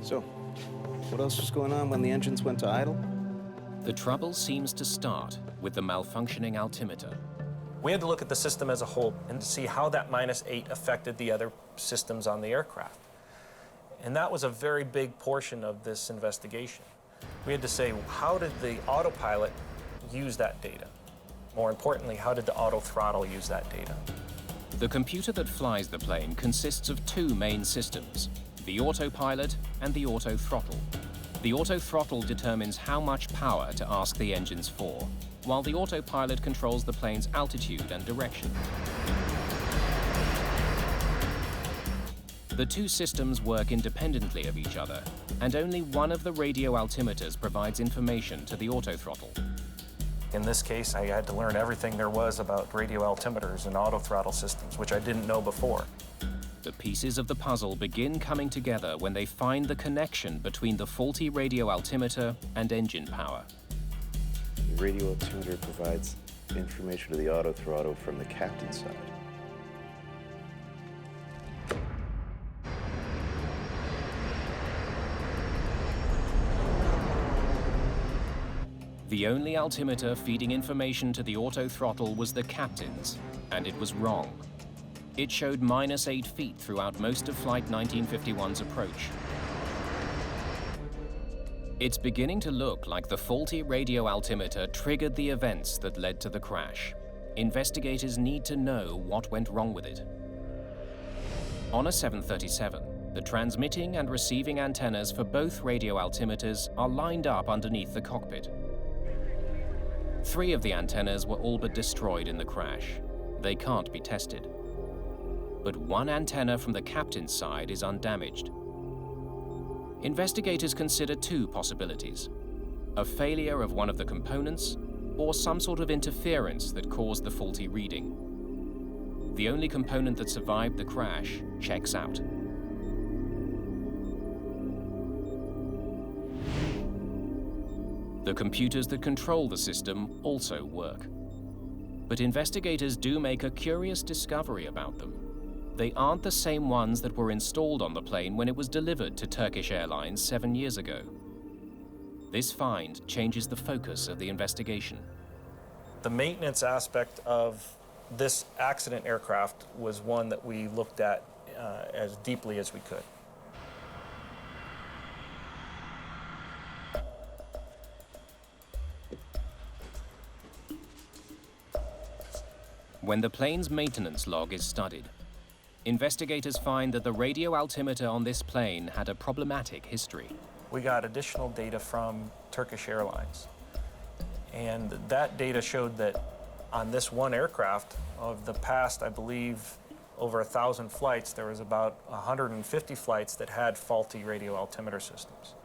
So, what else was going on when the engines went to idle? The trouble seems to start with the malfunctioning altimeter. We had to look at the system as a whole and to see how that -8 affected the other systems on the aircraft. And that was a very big portion of this investigation. We had to say, how did the autopilot use that data? More importantly, how did the auto throttle use that data? The computer that flies the plane consists of two main systems, the autopilot and the auto throttle. The auto throttle determines how much power to ask the engines for, while the autopilot controls the plane's altitude and direction. The two systems work independently of each other, and only one of the radio altimeters provides information to the auto throttle. In this case, I had to learn everything there was about radio altimeters and auto throttle systems, which I didn't know before. The pieces of the puzzle begin coming together when they find the connection between the faulty radio altimeter and engine power. The radio altimeter provides information to the auto throttle from the captain's side. The only altimeter feeding information to the auto throttle was the captain's, and it was wrong. It showed -8 feet throughout most of Flight 1951's approach. It's beginning to look like the faulty radio altimeter triggered the events that led to the crash. Investigators need to know what went wrong with it. On a 737, the transmitting and receiving antennas for both radio altimeters are lined up underneath the cockpit. 3 of the antennas were all but destroyed in the crash. They can't be tested. But one antenna from the captain's side is undamaged. Investigators consider 2 possibilities: a failure of one of the components, or some sort of interference that caused the faulty reading. The only component that survived the crash checks out. The computers that control the system also work. But investigators do make a curious discovery about them. They aren't the same ones that were installed on the plane when it was delivered to Turkish Airlines 7 years ago. This find changes the focus of the investigation. The maintenance aspect of this accident aircraft was one that we looked at as deeply as we could. When the plane's maintenance log is studied, investigators find that the radio altimeter on this plane had a problematic history. We got additional data from Turkish Airlines, and that data showed that on this one aircraft, of the past, I believe, over 1,000 flights, there was about 150 flights that had faulty radio altimeter systems.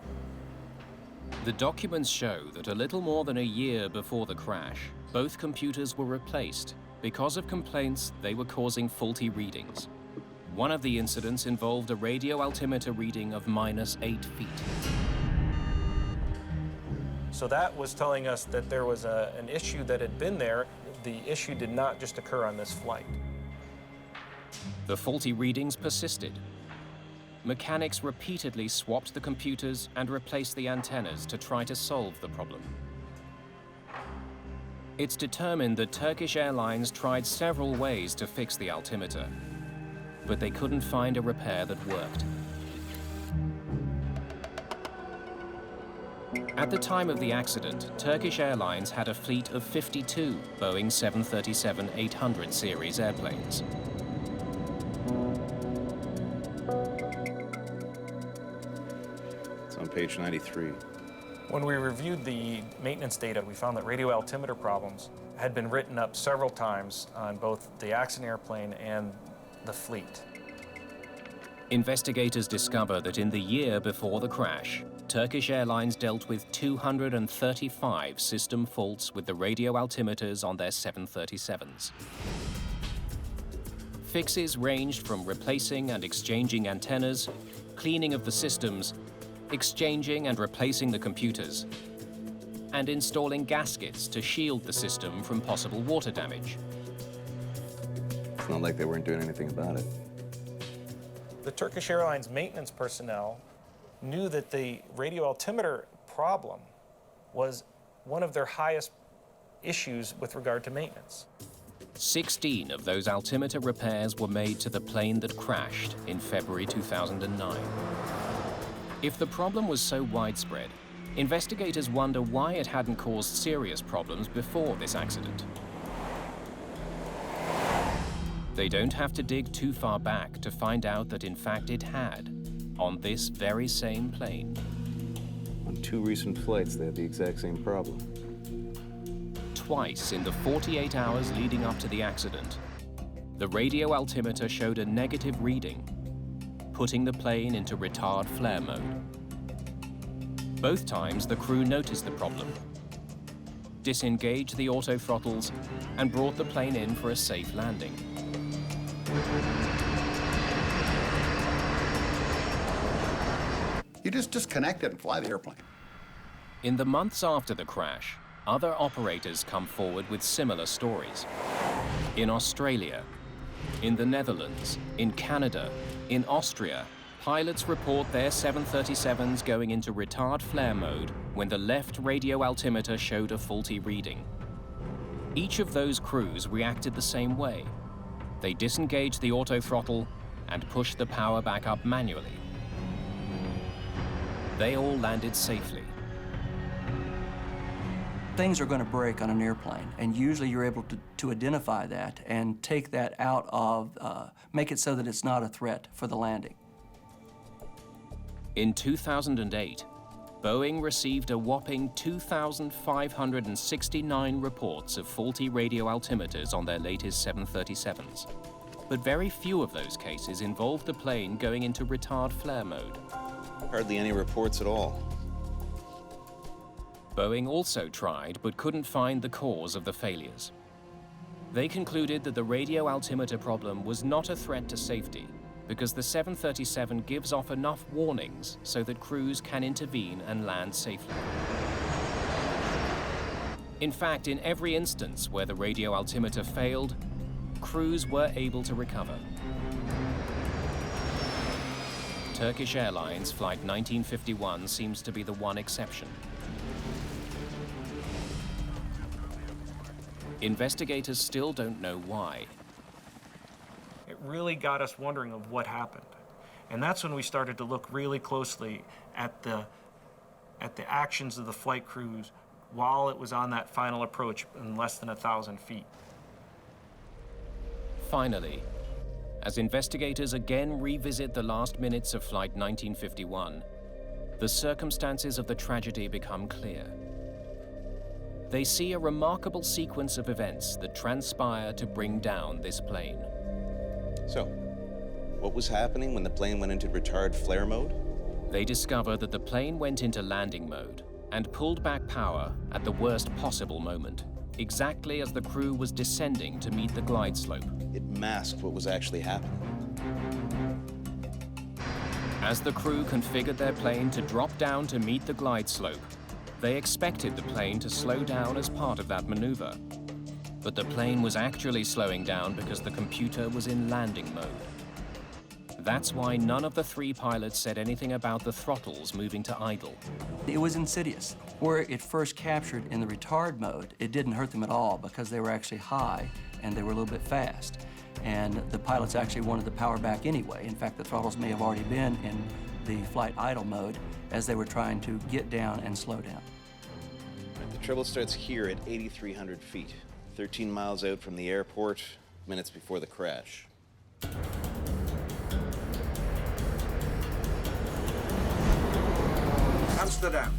The documents show that a little more than a year before the crash, both computers were replaced because of complaints they were causing faulty readings. One of the incidents involved a radio altimeter reading of -8 feet. So that was telling us that there was an issue that had been there. The issue did not just occur on this flight. The faulty readings persisted. Mechanics repeatedly swapped the computers and replaced the antennas to try to solve the problem. It's determined that Turkish Airlines tried several ways to fix the altimeter, but they couldn't find a repair that worked. At the time of the accident, Turkish Airlines had a fleet of 52 Boeing 737-800 series airplanes. It's on page 93. When we reviewed the maintenance data, we found that radio altimeter problems had been written up several times on both the accident airplane and the fleet. Investigators discover that in the year before the crash, Turkish Airlines dealt with 235 system faults with the radio altimeters on their 737s. Fixes ranged from replacing and exchanging antennas, cleaning of the systems, exchanging and replacing the computers, and installing gaskets to shield the system from possible water damage. It's not like they weren't doing anything about it. The Turkish Airlines maintenance personnel knew that the radio altimeter problem was one of their highest issues with regard to maintenance. 16 of those altimeter repairs were made to the plane that crashed in February 2009. If the problem was so widespread, investigators wonder why it hadn't caused serious problems before this accident. They don't have to dig too far back to find out that in fact it had, on this very same plane. On 2 recent flights, they had the exact same problem. Twice in the 48 hours leading up to the accident, the radio altimeter showed a negative reading, putting the plane into retard flare mode. Both times the crew noticed the problem, disengaged the auto throttles, and brought the plane in for a safe landing. You just disconnect it and fly the airplane. In the months after the crash, other operators come forward with similar stories. In Australia, in the Netherlands, in Canada, in Austria, pilots report their 737s going into retard flare mode when the left radio altimeter showed a faulty reading. Each of those crews reacted the same way. They disengaged the auto throttle and pushed the power back up manually. They all landed safely. Things are going to break on an airplane, and usually you're able to identify that and take that out of, make it so that it's not a threat for the landing. In 2008, Boeing received a whopping 2,569 reports of faulty radio altimeters on their latest 737s. But very few of those cases involved the plane going into retard flare mode. Hardly any reports at all. Boeing also tried but couldn't find the cause of the failures. They concluded that the radio altimeter problem was not a threat to safety because the 737 gives off enough warnings so that crews can intervene and land safely. In fact, in every instance where the radio altimeter failed, crews were able to recover. Turkish Airlines Flight 1951 seems to be the one exception. Investigators still don't know why. It really got us wondering of what happened. And that's when we started to look really closely at the actions of the flight crews while it was on that final approach in less than 1,000 feet. Finally, as investigators again revisit the last minutes of Flight 1951, the circumstances of the tragedy become clear. They see a remarkable sequence of events that transpire to bring down this plane. So, what was happening when the plane went into retard flare mode? They discover that the plane went into landing mode and pulled back power at the worst possible moment, exactly as the crew was descending to meet the glide slope. It masked what was actually happening. As the crew configured their plane to drop down to meet the glide slope, they expected the plane to slow down as part of that maneuver. But the plane was actually slowing down because the computer was in landing mode. That's why none of the 3 pilots said anything about the throttles moving to idle. It was insidious. Where it first captured in the retard mode, it didn't hurt them at all because they were actually high and they were a little bit fast. And the pilots actually wanted the power back anyway. In fact, the throttles may have already been in the flight idle mode as they were trying to get down and slow down. The trouble starts here at 8,300 feet, 13 miles out from the airport, minutes before the crash. Amsterdam.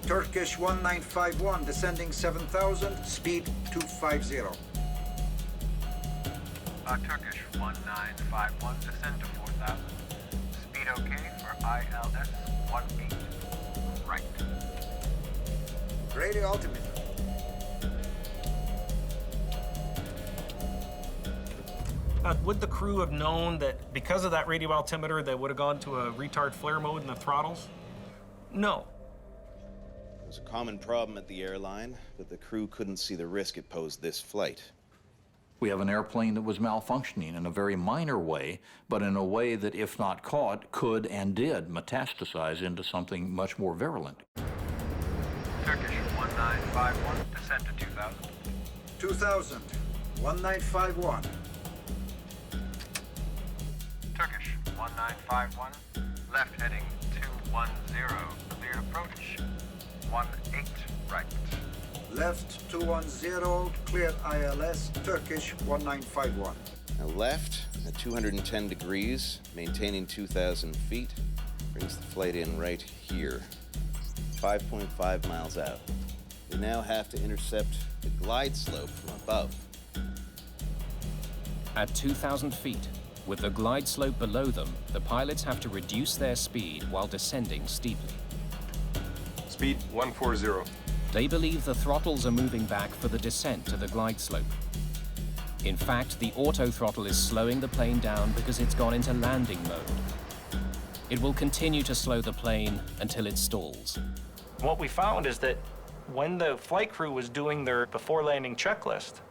Turkish 1951, descending 7,000, speed 250. Turkish 1951, descend to 4,000. Speed okay for ILS 18. Right. Radio altimeter. Would the crew have known that because of that radio altimeter they would have gone to a retard flare mode in the throttles? No. It was a common problem at the airline, but the crew couldn't see the risk it posed this flight. We have an airplane that was malfunctioning in a very minor way, but in a way that, if not caught, could and did metastasize into something much more virulent. Turkish 1951, descend to 2000. 2000, 1951. Turkish 1951, left heading 210, clear approach, 18 right. Left 210, cleared ILS, Turkish 1951. Now left at 210 degrees, maintaining 2,000 feet, brings the flight in right here, 5.5 miles out. We now have to intercept the glide slope from above. At 2,000 feet, with the glide slope below them, the pilots have to reduce their speed while descending steeply. Speed 140. They believe the throttles are moving back for the descent to the glide slope. In fact, the auto throttle is slowing the plane down because it's gone into landing mode. It will continue to slow the plane until it stalls. What we found is that when the flight crew was doing their before landing checklist,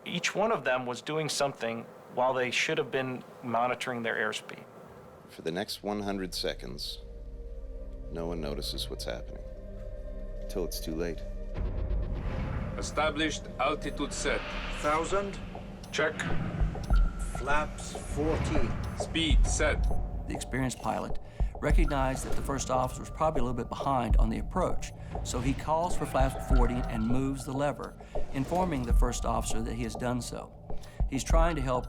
each one of them was doing something while they should have been monitoring their airspeed. For the next 100 seconds, no one notices what's happening. Until it's too late. Established altitude set. 1000, Check. flaps 40. Speed set. The experienced pilot recognized that the first officer was probably a little bit behind on the approach, so he calls for flaps 40 and moves the lever, informing the first officer that he has done so. He's trying to help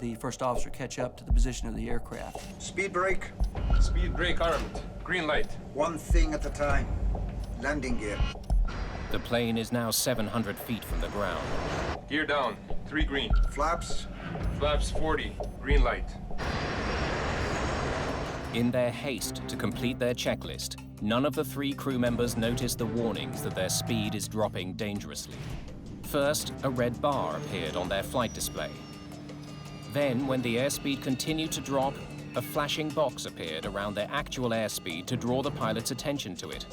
the first officer catch up to the position of the aircraft. Speed brake, Speed brake armed. Green light. one thing at a time. Landing gear. The plane is now 700 feet from the ground. Gear down. 3 green. Flaps, Flaps 40. Green light. In their haste to complete their checklist, none of the 3 crew members noticed the warnings that their speed is dropping dangerously. First, a red bar appeared on their flight display. Then, when the airspeed continued to drop, a flashing box appeared around their actual airspeed to draw the pilot's attention to it.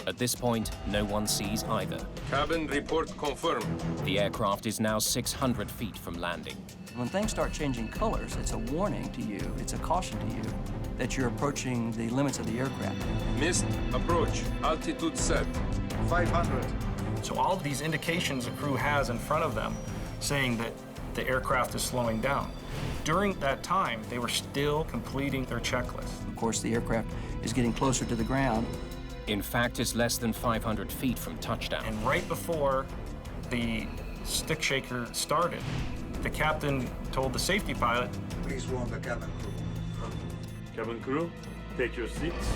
At this point, no one sees either. Cabin report confirmed. The aircraft is now 600 feet from landing. When things start changing colors, it's a warning to you, it's a caution to you that you're approaching the limits of the aircraft. Missed approach. Altitude set. 500. So all of these indications the crew has in front of them saying that the aircraft is slowing down. During that time, they were still completing their checklist. Of course, the aircraft is getting closer to the ground. In fact, it's less than 500 feet from touchdown. And right before the stick shaker started, the captain told the safety pilot, Please warn the cabin crew. Cabin crew, take your seats.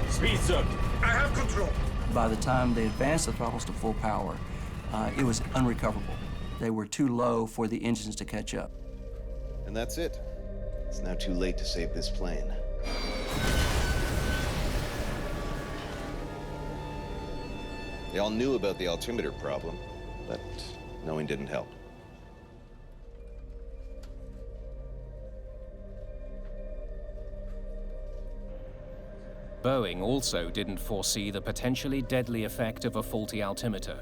Speed sir. I have control. By the time they advanced the throttles to full power, it was unrecoverable. They were too low for the engines to catch up. And that's it. It's now too late to save this plane. They all knew about the altimeter problem, but knowing didn't help. Boeing also didn't foresee the potentially deadly effect of a faulty altimeter.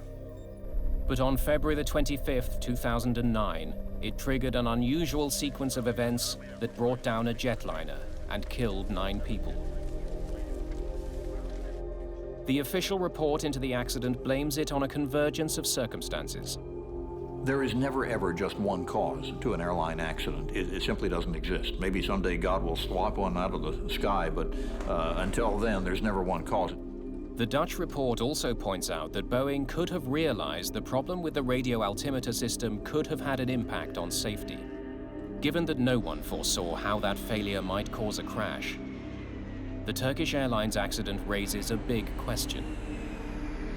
But on February the 25th, 2009, it triggered an unusual sequence of events that brought down a jetliner and killed 9 people. The official report into the accident blames it on a convergence of circumstances. There is never, ever just one cause to an airline accident. It simply doesn't exist. Maybe someday God will swap one out of the sky, but until then, there's never one cause. The Dutch report also points out that Boeing could have realized the problem with the radio altimeter system could have had an impact on safety. Given that no one foresaw how that failure might cause a crash, the Turkish Airlines accident raises a big question.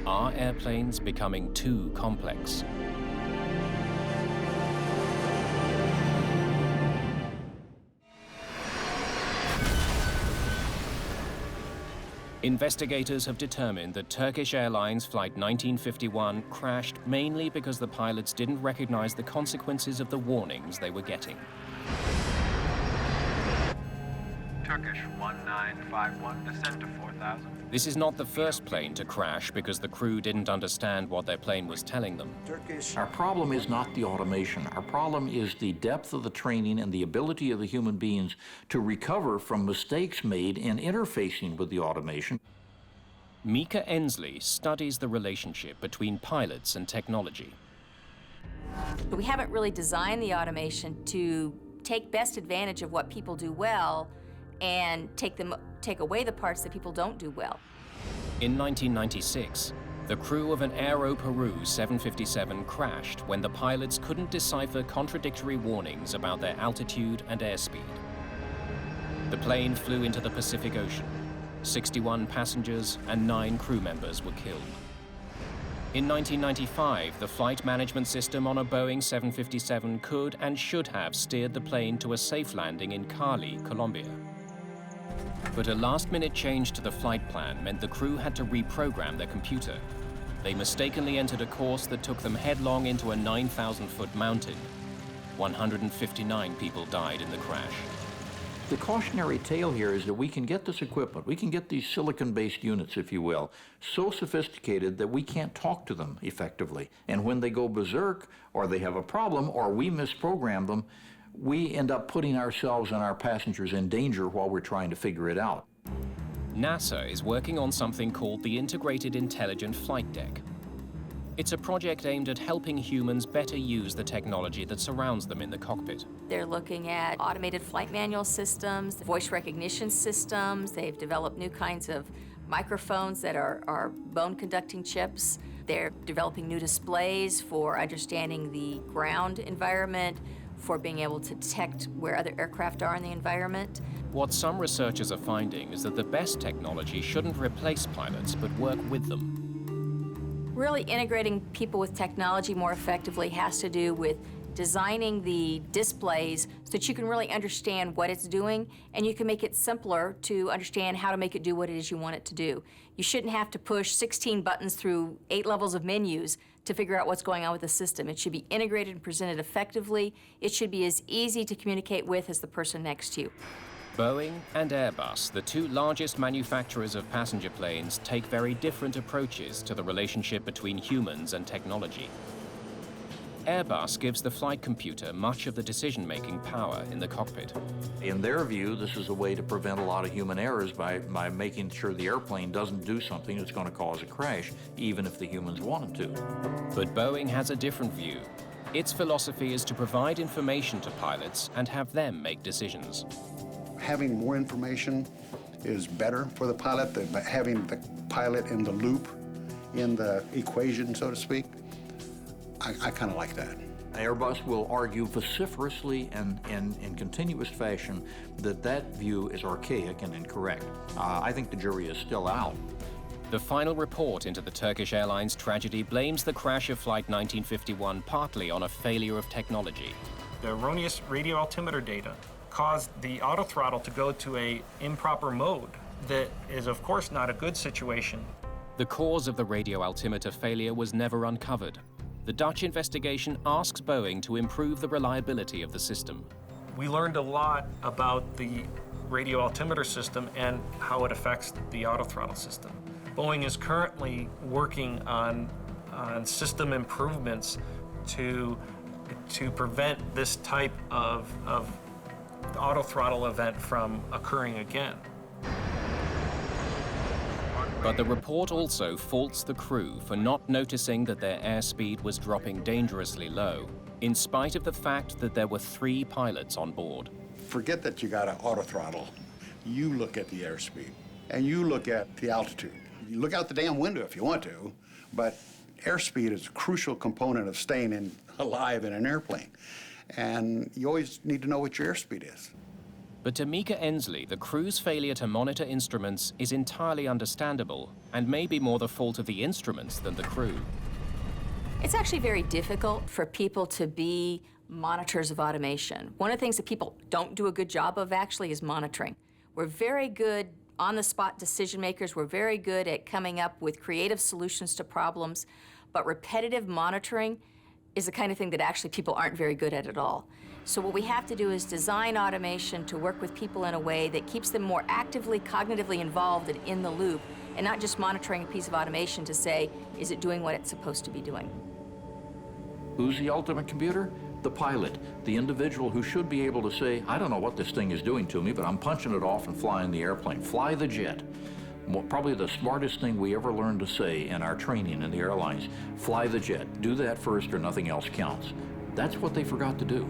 Are airplanes becoming too complex? Investigators have determined that Turkish Airlines Flight 1951 crashed mainly because the pilots didn't recognize the consequences of the warnings they were getting. Turkish 1951, descend to 4,000. This is not the first plane to crash because the crew didn't understand what their plane was telling them. Turkish. Our problem is not the automation. Our problem is the depth of the training and the ability of the human beings to recover from mistakes made in interfacing with the automation. Mika Ensley studies the relationship between pilots and technology. We haven't really designed the automation to take best advantage of what people do well and take away the parts that people don't do well. In 1996, the crew of an Aero Peru 757 crashed when the pilots couldn't decipher contradictory warnings about their altitude and airspeed. The plane flew into the Pacific Ocean. 61 passengers and 9 crew members were killed. In 1995, the flight management system on a Boeing 757 could and should have steered the plane to a safe landing in Cali, Colombia. But a last-minute change to the flight plan meant the crew had to reprogram their computer. They mistakenly entered a course that took them headlong into a 9,000-foot mountain. 159 people died in the crash. The cautionary tale here is that we can get this equipment, we can get these silicon-based units, if you will, so sophisticated that we can't talk to them effectively. And when they go berserk, or they have a problem, or we misprogram them, we end up putting ourselves and our passengers in danger while we're trying to figure it out. NASA is working on something called the Integrated Intelligent Flight Deck. It's a project aimed at helping humans better use the technology that surrounds them in the cockpit. They're looking at automated flight manual systems, voice recognition systems. They've developed new kinds of microphones that are bone-conducting chips. They're developing new displays for understanding the ground environment, for being able to detect where other aircraft are in the environment. What some researchers are finding is that the best technology shouldn't replace pilots, but work with them. Really integrating people with technology more effectively has to do with designing the displays so that you can really understand what it's doing, and you can make it simpler to understand how to make it do what it is you want it to do. You shouldn't have to push 16 buttons through 8 levels of menus to figure out what's going on with the system. It should be integrated and presented effectively. It should be as easy to communicate with as the person next to you. Boeing and Airbus, the 2 largest manufacturers of passenger planes, take very different approaches to the relationship between humans and technology. Airbus gives the flight computer much of the decision-making power in the cockpit. In their view, this is a way to prevent a lot of human errors by making sure the airplane doesn't do something that's going to cause a crash, even if the humans want it to. But Boeing has a different view. Its philosophy is to provide information to pilots and have them make decisions. Having more information is better for the pilot than having the pilot in the loop, in the equation, so to speak. I kind of like that. Airbus will argue vociferously and in continuous fashion that view is archaic and incorrect. I think the jury is still out. The final report into the Turkish Airlines tragedy blames the crash of Flight 1951 partly on a failure of technology. The erroneous radio altimeter data caused the autothrottle to go to an improper mode that is, of course, not a good situation. The cause of the radio altimeter failure was never uncovered. The Dutch investigation asks Boeing to improve the reliability of the system. We learned a lot about the radio altimeter system and how it affects the autothrottle system. Boeing is currently working on system improvements to prevent this type of autothrottle event from occurring again. But the report also faults the crew for not noticing that their airspeed was dropping dangerously low, in spite of the fact that there were 3 pilots on board. Forget that you got an autothrottle. You look at the airspeed, and you look at the altitude. You look out the damn window if you want to, but airspeed is a crucial component of staying alive in an airplane. And you always need to know what your airspeed is. But to Mika Ensley, the crew's failure to monitor instruments is entirely understandable and may be more the fault of the instruments than the crew. It's actually very difficult for people to be monitors of automation. One of the things that people don't do a good job of actually is monitoring. We're very good on-the-spot decision makers. We're very good at coming up with creative solutions to problems, but repetitive monitoring is the kind of thing that actually people aren't very good at all. So what we have to do is design automation to work with people in a way that keeps them more actively, cognitively involved and in the loop, and not just monitoring a piece of automation to say, is it doing what it's supposed to be doing? Who's the ultimate computer? The pilot, the individual who should be able to say, I don't know what this thing is doing to me, but I'm punching it off and flying the airplane. Fly the jet. Probably the smartest thing we ever learned to say in our training in the airlines, fly the jet. Do that first or nothing else counts. That's what they forgot to do.